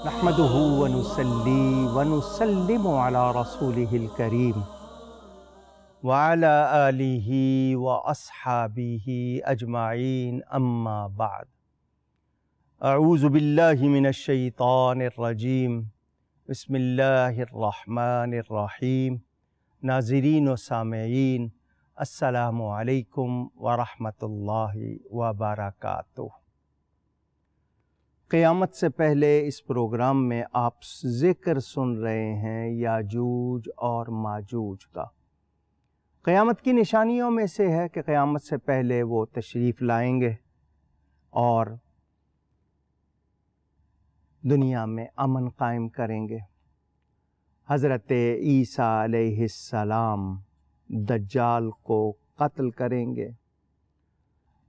نحمده ونصلي ونسلم على رسوله الكريم وعلى آله وأصحابه أجمعين أما بعد أعوذ بالله من الشيطان الرجيم بسم الله الرحمن الرحيم ناظرین و سامعین السلام علیکم ورحمۃ اللہ وبرکاتہ۔ قیامت سے پہلے اس پروگرام میں آپ ذکر سن رہے ہیں یاجوج اور ماجوج کا۔ قیامت کی نشانیوں میں سے ہے کہ قیامت سے پہلے وہ تشریف لائیں گے اور دنیا میں امن قائم کریں گے۔ حضرت عیسیٰ علیہ السلام دجال کو قتل کریں گے۔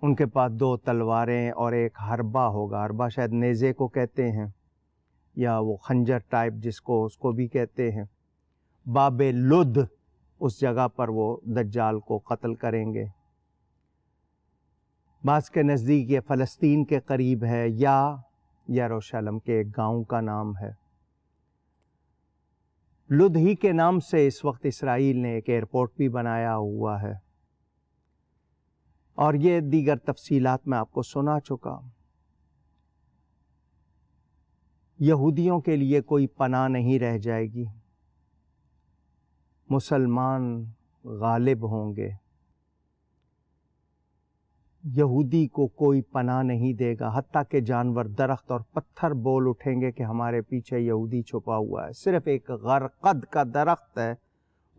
ان کے پاس 2 تلواریں اور ایک حربہ ہوگا، حربہ شاید نیزے کو کہتے ہیں یا وہ خنجر ٹائپ اس کو بھی کہتے ہیں۔ باب لد اس جگہ پر وہ دجال کو قتل کریں گے۔ بعض کے نزدیک یہ فلسطین کے قریب ہے یا یروشلم کے ایک گاؤں کا نام ہے۔ لد ہی کے نام سے اس وقت اسرائیل نے ایک ایئرپورٹ بھی بنایا ہوا ہے، اور یہ دیگر تفصیلات میں آپ کو سنا چکا۔ یہودیوں کے لیے کوئی پناہ نہیں رہ جائے گی، مسلمان غالب ہوں گے، یہودی کو کوئی پناہ نہیں دے گا، حتیٰ کہ جانور درخت اور پتھر بول اٹھیں گے کہ ہمارے پیچھے یہودی چھپا ہوا ہے۔ صرف ایک غرقد کا درخت ہے،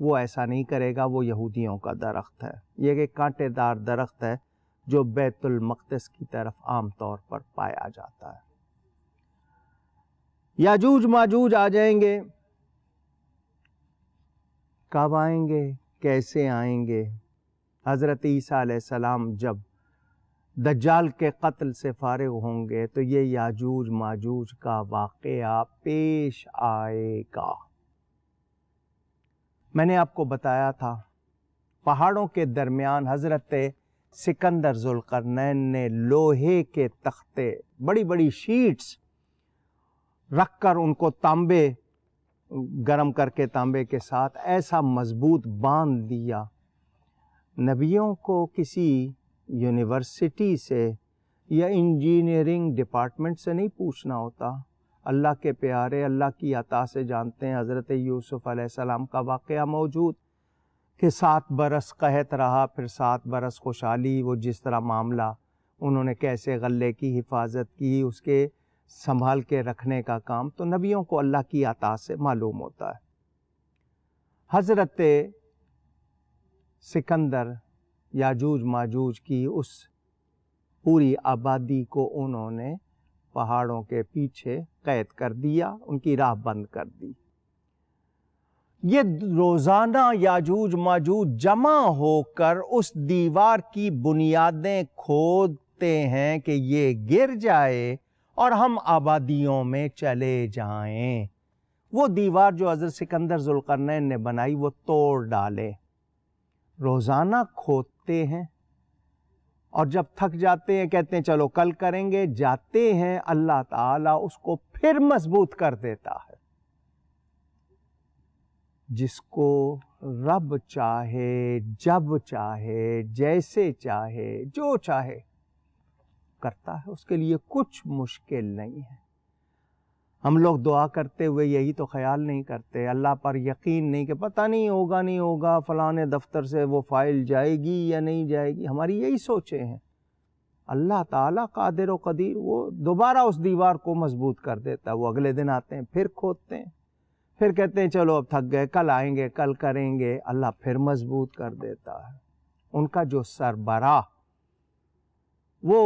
وہ ایسا نہیں کرے گا، وہ یہودیوں کا درخت ہے۔ یہ ایک کانٹے دار درخت ہے جو بیت المقدس کی طرف عام طور پر پایا جاتا ہے۔ یاجوج ماجوج آ جائیں گے۔ کب آئیں گے؟ کیسے آئیں گے؟ حضرت عیسیٰ علیہ السلام جب دجال کے قتل سے فارغ ہوں گے تو یہ یاجوج ماجوج کا واقعہ پیش آئے گا۔ میں نے آپ کو بتایا تھا پہاڑوں کے درمیان حضرت سکندر ذوالقرنین نے لوہے کے تختے، بڑی بڑی شیٹس رکھ کر ان کو تانبے گرم کر کے تانبے کے ساتھ ایسا مضبوط باندھ دیا۔ نبیوں کو کسی یونیورسٹی سے یا انجینئرنگ ڈپارٹمنٹ سے نہیں پوچھنا ہوتا، اللہ کے پیارے اللہ کی عطا سے جانتے ہیں۔ حضرت یوسف علیہ السلام کا واقعہ موجود کہ 7 برس قحط رہا، پھر 7 برس خوشحالی، وہ جس طرح معاملہ انہوں نے کیسے غلے کی حفاظت کی، اس کے سنبھال کے رکھنے کا کام تو نبیوں کو اللہ کی عطا سے معلوم ہوتا ہے۔ حضرت سکندر یاجوج ماجوج کی اس پوری آبادی کو انہوں نے پہاڑوں کے پیچھے قید کر دیا، ان کی راہ بند کر دی۔ یہ روزانہ یاجوج ماجوج جمع ہو کر اس دیوار کی بنیادیں کھودتے ہیں کہ یہ گر جائے اور ہم آبادیوں میں چلے جائیں۔ وہ دیوار جو حضرت سکندر ذوالقرنین نے بنائی وہ توڑ ڈالے۔ روزانہ کھودتے ہیں اور جب تھک جاتے ہیں کہتے ہیں چلو کل کریں گے، جاتے ہیں، اللہ تعالیٰ اس کو پھر مضبوط کر دیتا ہے۔ جس کو رب چاہے، جب چاہے، جیسے چاہے، جو چاہے کرتا ہے، اس کے لیے کچھ مشکل نہیں ہے۔ ہم لوگ دعا کرتے ہوئے یہی تو خیال نہیں کرتے، اللہ پر یقین نہیں کہ پتہ نہیں ہوگا فلاں دفتر سے وہ فائل جائے گی یا نہیں جائے گی، ہماری یہی سوچیں ہیں۔ اللہ تعالیٰ قادر و قدیر وہ دوبارہ اس دیوار کو مضبوط کر دیتا ہے۔ وہ اگلے دن آتے ہیں، پھر کھودتے ہیں، پھر کہتے ہیں چلو اب تھک گئے، کل آئیں گے، کل کریں گے، اللہ پھر مضبوط کر دیتا ہے۔ ان کا جو سربراہ وہ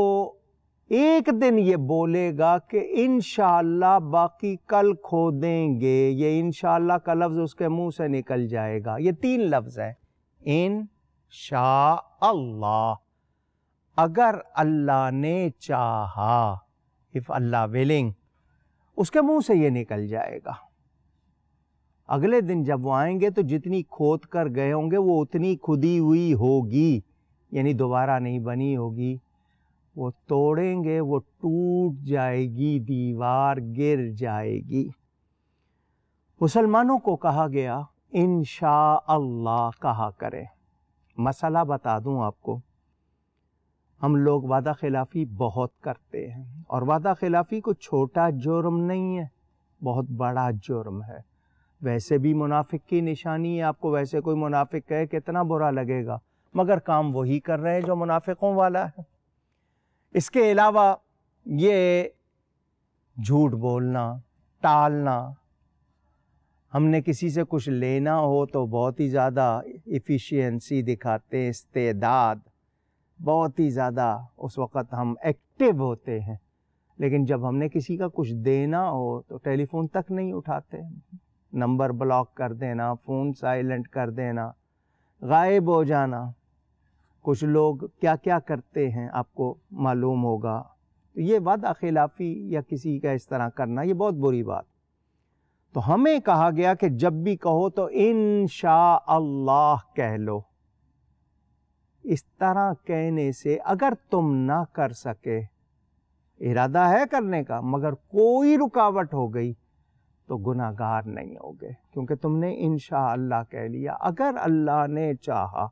ایک دن یہ بولے گا کہ انشاءاللہ باقی کل کھودیں گے، یہ انشاءاللہ کا لفظ اس کے منہ سے نکل جائے گا۔ یہ 3 لفظ ہیں، انشاءاللہ، اگر اللہ نے چاہا، if اللہ willing، اس کے منہ سے یہ نکل جائے گا۔ اگلے دن جب وہ آئیں گے تو جتنی کھود کر گئے ہوں گے وہ اتنی کھدی ہوئی ہوگی، یعنی دوبارہ نہیں بنی ہوگی، وہ توڑیں گے وہ ٹوٹ جائے گی، دیوار گر جائے گی۔ مسلمانوں کو کہا گیا انشاءاللہ کہا کریں۔ مسئلہ بتا دوں آپ کو، ہم لوگ وعدہ خلافی بہت کرتے ہیں، اور وعدہ خلافی کو چھوٹا جرم نہیں ہے، بہت بڑا جرم ہے۔ ویسے بھی منافق کی نشانی ہے، آپ کو ویسے کوئی منافق کہے کتنا برا لگے گا، مگر کام وہی کر رہے ہیں جو منافقوں والا ہے۔ اس کے علاوہ یہ جھوٹ بولنا، ٹالنا، ہم نے کسی سے کچھ لینا ہو تو بہت ہی زیادہ ایفیشینسی دکھاتے ہیں، استعداد، بہت ہی زیادہ اس وقت ہم ایکٹیو ہوتے ہیں، لیکن جب ہم نے کسی کا کچھ دینا ہو تو ٹیلی فون تک نہیں اٹھاتے، نمبر بلاک کر دینا، فون سائلنٹ کر دینا، غائب ہو جانا۔ کچھ لوگ کیا کیا کرتے ہیں آپ کو معلوم ہوگا۔ یہ وعدہ خلافی یا کسی کا اس طرح کرنا یہ بہت بری بات۔ تو ہمیں کہا گیا کہ جب بھی کہو تو انشاءاللہ کہہ لو۔ اس طرح کہنے سے اگر تم نہ کر سکے، ارادہ ہے کرنے کا مگر کوئی رکاوٹ ہو گئی تو گناہ گار نہیں ہوگے، کیونکہ تم نے انشاءاللہ کہہ لیا۔ اگر اللہ نے چاہا،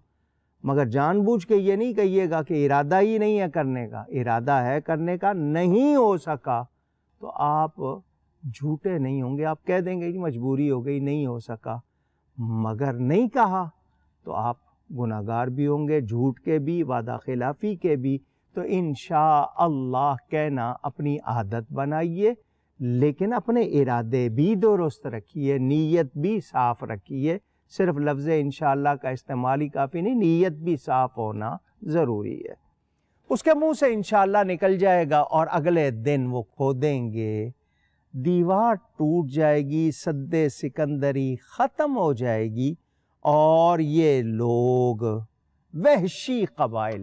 مگر جان بوجھ کے یہ نہیں کہیے گا کہ ارادہ ہی نہیں ہے کرنے کا، ارادہ ہے کرنے کا، نہیں ہو سکا تو آپ جھوٹے نہیں ہوں گے، آپ کہہ دیں گے کہ مجبوری ہو گئی نہیں ہو سکا، مگر نہیں کہا تو آپ گناہ گار بھی ہوں گے، جھوٹ کے بھی، وعدہ خلافی کے بھی۔ تو انشاءاللہ کہنا اپنی عادت بنائیے، لیکن اپنے ارادے بھی درست رکھیے، نیت بھی صاف رکھیے۔ صرف لفظ انشاءاللہ کا استعمال ہی کافی نہیں، نیت بھی صاف ہونا ضروری ہے۔ اس کے منہ سے انشاءاللہ نکل جائے گا اور اگلے دن وہ کھودیں گے، دیوار ٹوٹ جائے گی، سد سکندری ختم ہو جائے گی، اور یہ لوگ وحشی قبائل،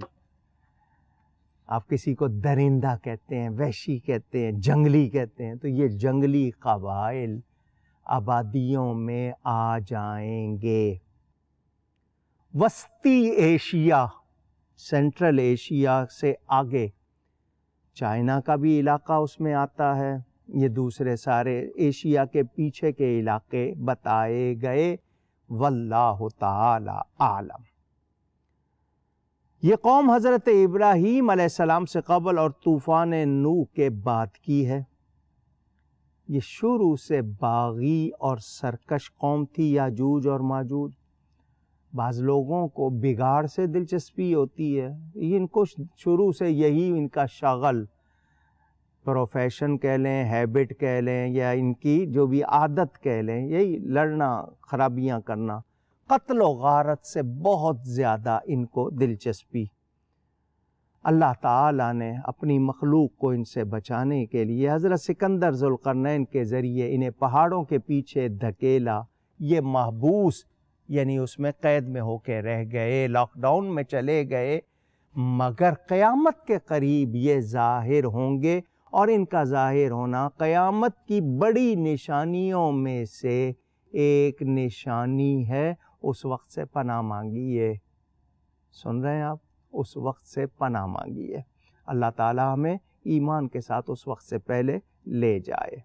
آپ کسی کو درندہ کہتے ہیں، وحشی کہتے ہیں، جنگلی کہتے ہیں، تو یہ جنگلی قبائل آبادیوں میں آ جائیں گے۔ وسطی ایشیا، سینٹرل ایشیا سے آگے چائنا کا بھی علاقہ اس میں آتا ہے، یہ دوسرے سارے ایشیا کے پیچھے کے علاقے بتائے گئے۔ واللہ تعالی عالم۔ یہ قوم حضرت ابراہیم علیہ السلام سے قبل اور طوفان نوح کے بعد کی ہے۔ یہ شروع سے باغی اور سرکش قوم تھی، یاجوج اور ماجوج۔ بعض لوگوں کو بگاڑ سے دلچسپی ہوتی ہے، ان کو شروع سے یہی ان کا شغل، پروفیشن کہہ لیں، ہیبٹ کہہ لیں، یا ان کی جو بھی عادت کہہ لیں، یہی لڑنا، خرابیاں کرنا، قتل و غارت سے بہت زیادہ ان کو دلچسپی۔ اللہ تعالیٰ نے اپنی مخلوق کو ان سے بچانے کے لیے حضرت سکندر ذوالقرنین کے ذریعے انہیں پہاڑوں کے پیچھے دھکیلا۔ یہ محبوس یعنی اس میں قید میں ہو کے رہ گئے، لاک ڈاؤن میں چلے گئے، مگر قیامت کے قریب یہ ظاہر ہوں گے، اور ان کا ظاہر ہونا قیامت کی بڑی نشانیوں میں سے ایک نشانی ہے۔ اس وقت سے پناہ مانگیے، سن رہے ہیں آپ، اس وقت سے پناہ مانگیے۔ اللہ تعالی ہمیں ایمان کے ساتھ اس وقت سے پہلے لے جائے۔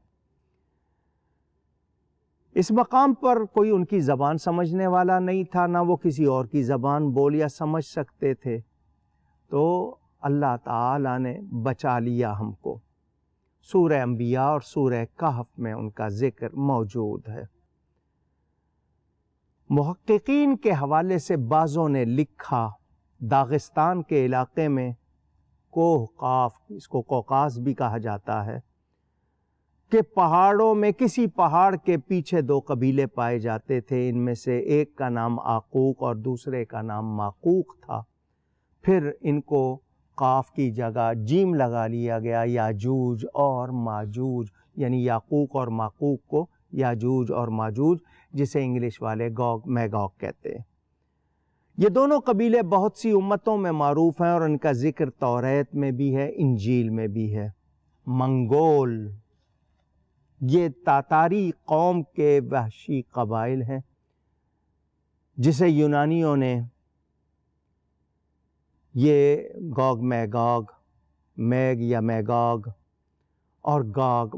اس مقام پر کوئی ان کی زبان سمجھنے والا نہیں تھا، نہ وہ کسی اور کی زبان بول یا سمجھ سکتے تھے، تو اللہ تعالی نے بچا لیا ہم کو۔ سورہ انبیاء اور سورہ کہف میں ان کا ذکر موجود ہے۔ محققین کے حوالے سے بعضوں نے لکھا، داغستان کے علاقے میں کوہ قاف، اس کو کوکاز بھی کہا جاتا ہے، کہ پہاڑوں میں کسی پہاڑ کے پیچھے دو قبیلے پائے جاتے تھے، ان میں سے ایک کا نام آقوق اور دوسرے کا نام ماقوق تھا۔ پھر ان کو قاف کی جگہ جیم لگا لیا گیا، یاجوج اور ماجوج، یعنی یاقوق اور ماقوق کو یاجوج اور ماجوج، جسے انگلش والے گوگ میگوگ کہتے ہیں۔ یہ دونوں قبیلے بہت سی امتوں میں معروف ہیں، اور ان کا ذکر توریت میں بھی ہے، انجیل میں بھی ہے۔ منگول، یہ تاتاری قوم کے وحشی قبائل ہیں، جسے یونانیوں نے یہ گوگ میگوگ میگ یا میگاگ اور گاگ،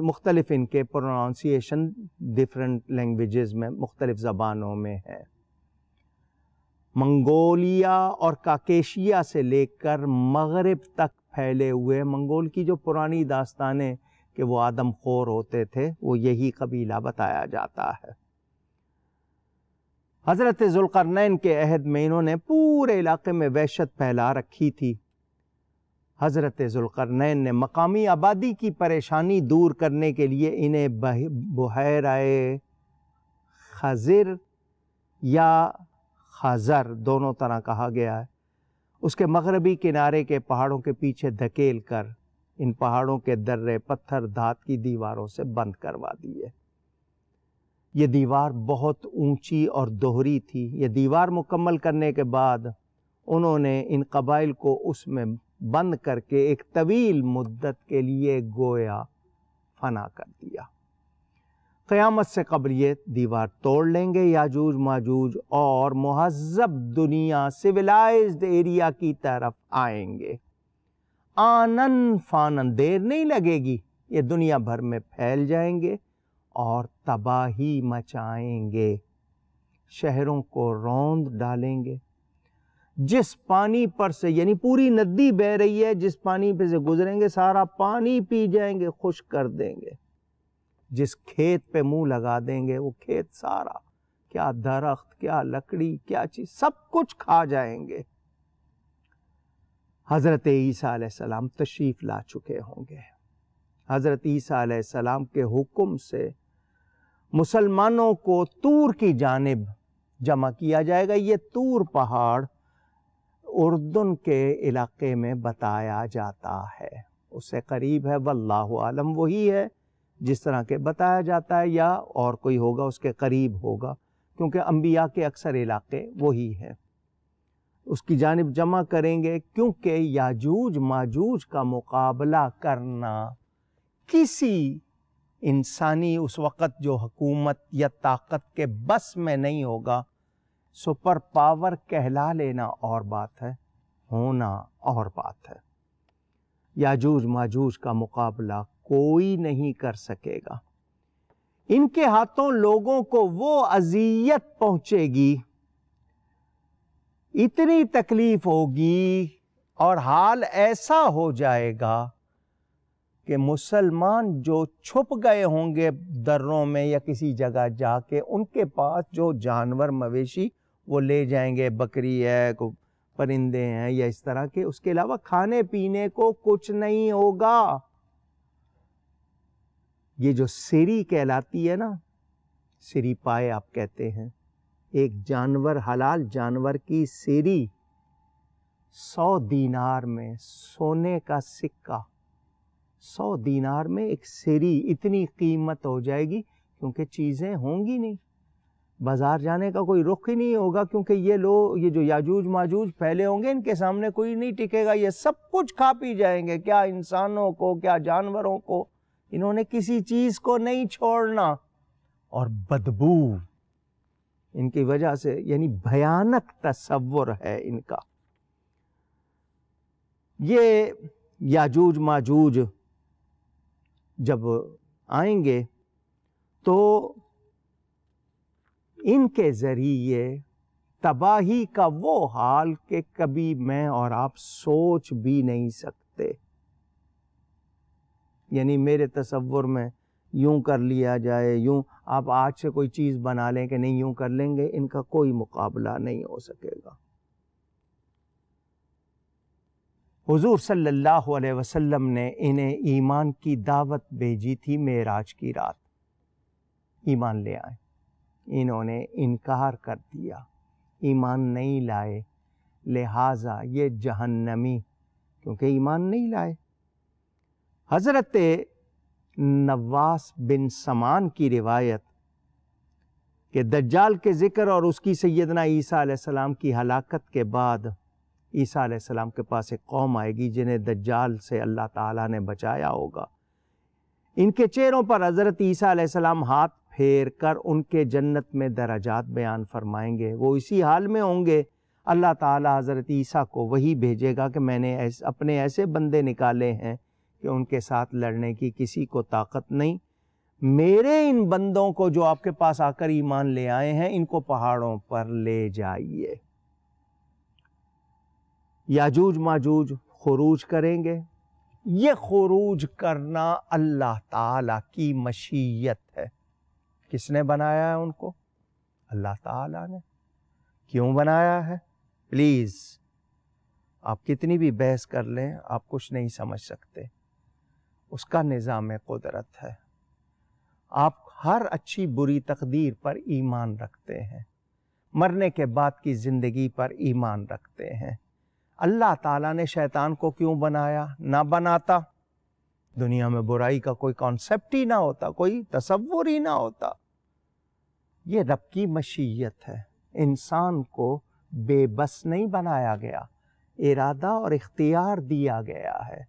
مختلف ان کے پرونانسیشن ڈفرینٹ لینگویجز میں، مختلف زبانوں میں ہے۔ منگولیا اور کاکیشیا سے لے کر مغرب تک پھیلے ہوئے، منگول کی جو پرانی داستانیں کہ وہ آدم خور ہوتے تھے، وہ یہی قبیلہ بتایا جاتا ہے۔ حضرت ذوالقرنین کے عہد میں انہوں نے پورے علاقے میں وحشت پھیلا رکھی تھی۔ حضرت ذوالقرنین نے مقامی آبادی کی پریشانی دور کرنے کے لیے انہیں بحیرہ خضر یا خضر دونوں طرح کہا گیا ہے، اس کے مغربی کنارے کے پہاڑوں کے پیچھے دھکیل کر ان پہاڑوں کے درے پتھر دھات کی دیواروں سے بند کروا دیے۔ یہ دیوار بہت اونچی اور دوہری تھی۔ یہ دیوار مکمل کرنے کے بعد انہوں نے ان قبائل کو اس میں بند کر کے ایک طویل مدت کے لیے گویا فنا کر دیا۔ قیامت سے قبل یہ دیوار توڑ لیں گے یاجوج ماجوج اور مہذب دنیا، سویلائزڈ ایریا کی طرف آئیں گے۔ آنن فانن، دیر نہیں لگے گی، یہ دنیا بھر میں پھیل جائیں گے اور تباہی مچائیں گے، شہروں کو روند ڈالیں گے۔ جس پانی پر سے، یعنی پوری ندی بہہ رہی ہے، جس پانی پہ سے گزریں گے سارا پانی پی جائیں گے، خشک کر دیں گے۔ جس کھیت پہ منہ لگا دیں گے وہ کھیت سارا، کیا درخت، کیا لکڑی، کیا چیز، سب کچھ کھا جائیں گے۔ حضرت عیسیٰ علیہ السلام تشریف لا چکے ہوں گے۔ حضرت عیسیٰ علیہ السلام کے حکم سے مسلمانوں کو طور کی جانب جمع کیا جائے گا۔ یہ طور پہاڑ اردن کے علاقے میں بتایا جاتا ہے، اس سے قریب ہے، واللہ عالم وہی ہے جس طرح کے بتایا جاتا ہے، یا اور کوئی ہوگا اس کے قریب ہوگا، کیونکہ انبیاء کے اکثر علاقے وہی ہیں۔ اس کی جانب جمع کریں گے، کیونکہ یاجوج ماجوج کا مقابلہ کرنا کسی انسانی اس وقت جو حکومت یا طاقت کے بس میں نہیں ہوگا۔ سپر پاور کہلا لینا اور بات ہے، ہونا اور بات ہے۔ یاجوج ماجوج کا مقابلہ کوئی نہیں کر سکے گا۔ ان کے ہاتھوں لوگوں کو وہ اذیت پہنچے گی، اتنی تکلیف ہوگی اور حال ایسا ہو جائے گا کہ مسلمان جو چھپ گئے ہوں گے دروں میں یا کسی جگہ جا کے، ان کے پاس جو جانور مویشی وہ لے جائیں گے، بکری ہے، پرندے ہیں یا اس طرح کے، اس کے علاوہ کھانے پینے کو کچھ نہیں ہوگا۔ یہ جو سری کہلاتی ہے نا، سری پائے آپ کہتے ہیں، ایک جانور، حلال جانور کی سری 100 دینار میں، سونے کا سکہ 100 دینار میں ایک سری، اتنی قیمت ہو جائے گی، کیونکہ چیزیں ہوں گی نہیں، بازار جانے کا کوئی رخ ہی نہیں ہوگا، کیونکہ یہ لوگ، یہ جو یاجوج ماجوج پھیلے ہوں گے، ان کے سامنے کوئی نہیں ٹکے گا، یہ سب کچھ کھا پی جائیں گے، کیا انسانوں کو، کیا جانوروں کو، انہوں نے کسی چیز کو نہیں چھوڑنا۔ اور بدبو ان کی وجہ سے، یعنی بھیانک تصور ہے ان کا۔ یہ یاجوج ماجوج جب آئیں گے تو ان کے ذریعے تباہی کا وہ حال کہ کبھی میں اور آپ سوچ بھی نہیں سکتے۔ یعنی میرے تصور میں یوں کر لیا جائے، یوں آپ آج سے کوئی چیز بنا لیں کہ نہیں یوں کر لیں گے، ان کا کوئی مقابلہ نہیں ہو سکے گا۔ حضور صلی اللہ علیہ وسلم نے انہیں ایمان کی دعوت بھیجی تھی معراج کی رات، ایمان لے آئے، انہوں نے انکار کر دیا، ایمان نہیں لائے، لہٰذا یہ جہنمی، کیونکہ ایمان نہیں لائے۔ حضرت نواس بن سمان کی روایت کہ دجال کے ذکر اور اس کی سیدنا عیسیٰ علیہ السلام کی ہلاکت کے بعد عیسیٰ علیہ السلام کے پاس ایک قوم آئے گی جنہیں دجال سے اللہ تعالیٰ نے بچایا ہوگا۔ ان کے چہروں پر حضرت عیسیٰ علیہ السلام ہاتھ پھیر کر ان کے جنت میں درجات بیان فرمائیں گے، وہ اسی حال میں ہوں گے اللہ تعالیٰ حضرت عیسیٰ کو وہی بھیجے گا کہ میں نے اپنے ایسے بندے نکالے ہیں کہ ان کے ساتھ لڑنے کی کسی کو طاقت نہیں، میرے ان بندوں کو جو آپ کے پاس آ کر ایمان لے آئے ہیں ان کو پہاڑوں پر لے جائیے۔ یاجوج ماجوج خروج کریں گے، یہ خروج کرنا اللہ تعالیٰ کی مشیت ہے۔ کس نے بنایا ہے ان کو؟ اللہ تعالیٰ نے۔ کیوں بنایا ہے؟ پلیز آپ کتنی بھی بحث کر لیں آپ کچھ نہیں سمجھ سکتے، اس کا نظام قدرت ہے۔ آپ ہر اچھی بری تقدیر پر ایمان رکھتے ہیں، مرنے کے بعد کی زندگی پر ایمان رکھتے ہیں۔ اللہ تعالیٰ نے شیطان کو کیوں بنایا؟ نہ بناتا دنیا میں برائی کا کوئی کانسیپٹ ہی نہ ہوتا، کوئی تصور ہی نہ ہوتا۔ یہ رب کی مشیت ہے۔ انسان کو بے بس نہیں بنایا گیا، ارادہ اور اختیار دیا گیا ہے،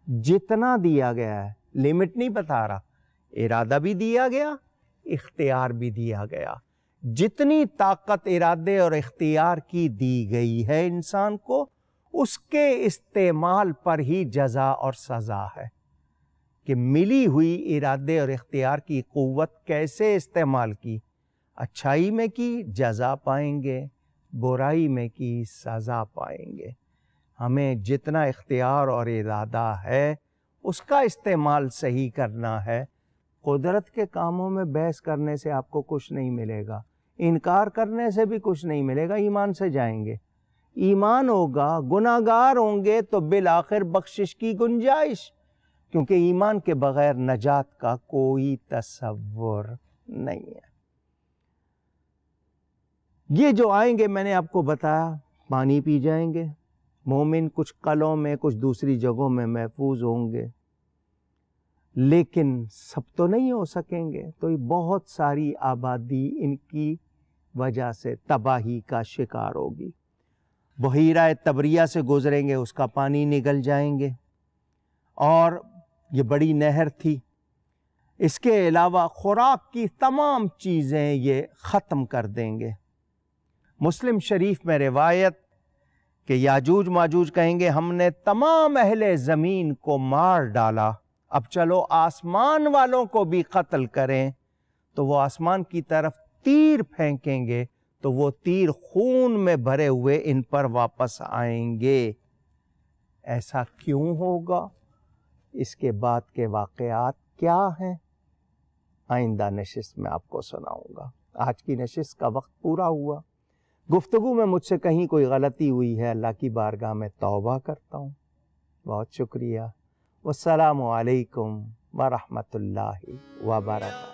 جتنا دیا گیا ہے، لمٹ نہیں بتا رہا، ارادہ بھی دیا گیا، اختیار بھی دیا گیا۔ جتنی طاقت ارادے اور اختیار کی دی گئی ہے انسان کو، اس کے استعمال پر ہی جزا اور سزا ہے کہ ملی ہوئی ارادے اور اختیار کی قوت کیسے استعمال کی۔ اچھائی میں کی جزا پائیں گے، برائی میں کی سزا پائیں گے۔ ہمیں جتنا اختیار اور ارادہ ہے اس کا استعمال صحیح کرنا ہے۔ قدرت کے کاموں میں بحث کرنے سے آپ کو کچھ نہیں ملے گا، انکار کرنے سے بھی کچھ نہیں ملے گا، ایمان سے جائیں گے۔ ایمان ہوگا، گناہگار ہوں گے تو بالآخر بخشش کی گنجائش، کیونکہ ایمان کے بغیر نجات کا کوئی تصور نہیں ہے۔ یہ جو آئیں گے میں نے آپ کو بتایا، پانی پی جائیں گے، مومن کچھ قلعوں میں کچھ دوسری جگہوں میں محفوظ ہوں گے، لیکن سب تو نہیں ہو سکیں گے، تو یہ بہت ساری آبادی ان کی وجہ سے تباہی کا شکار ہوگی۔ بحیرہ تبریہ سے گزریں گے، اس کا پانی نگل جائیں گے، اور یہ بڑی نہر تھی۔ اس کے علاوہ خوراک کی تمام چیزیں یہ ختم کر دیں گے۔ مسلم شریف میں روایت کہ یاجوج ماجوج کہیں گے ہم نے تمام اہل زمین کو مار ڈالا، اب چلو آسمان والوں کو بھی قتل کریں، تو وہ آسمان کی طرف تیر پھینکیں گے تو وہ تیر خون میں بھرے ہوئے ان پر واپس آئیں گے۔ ایسا کیوں ہوگا؟ اس کے بعد کے واقعات کیا ہیں؟ آئندہ نشست میں آپ کو سناؤں گا۔ آج کی نشست کا وقت پورا ہوا۔ گفتگو میں مجھ سے کہیں کوئی غلطی ہوئی ہے، اللہ کی بارگاہ میں توبہ کرتا ہوں۔ بہت شکریہ۔ والسلام علیکم ورحمۃ اللہ وبرکاتہ۔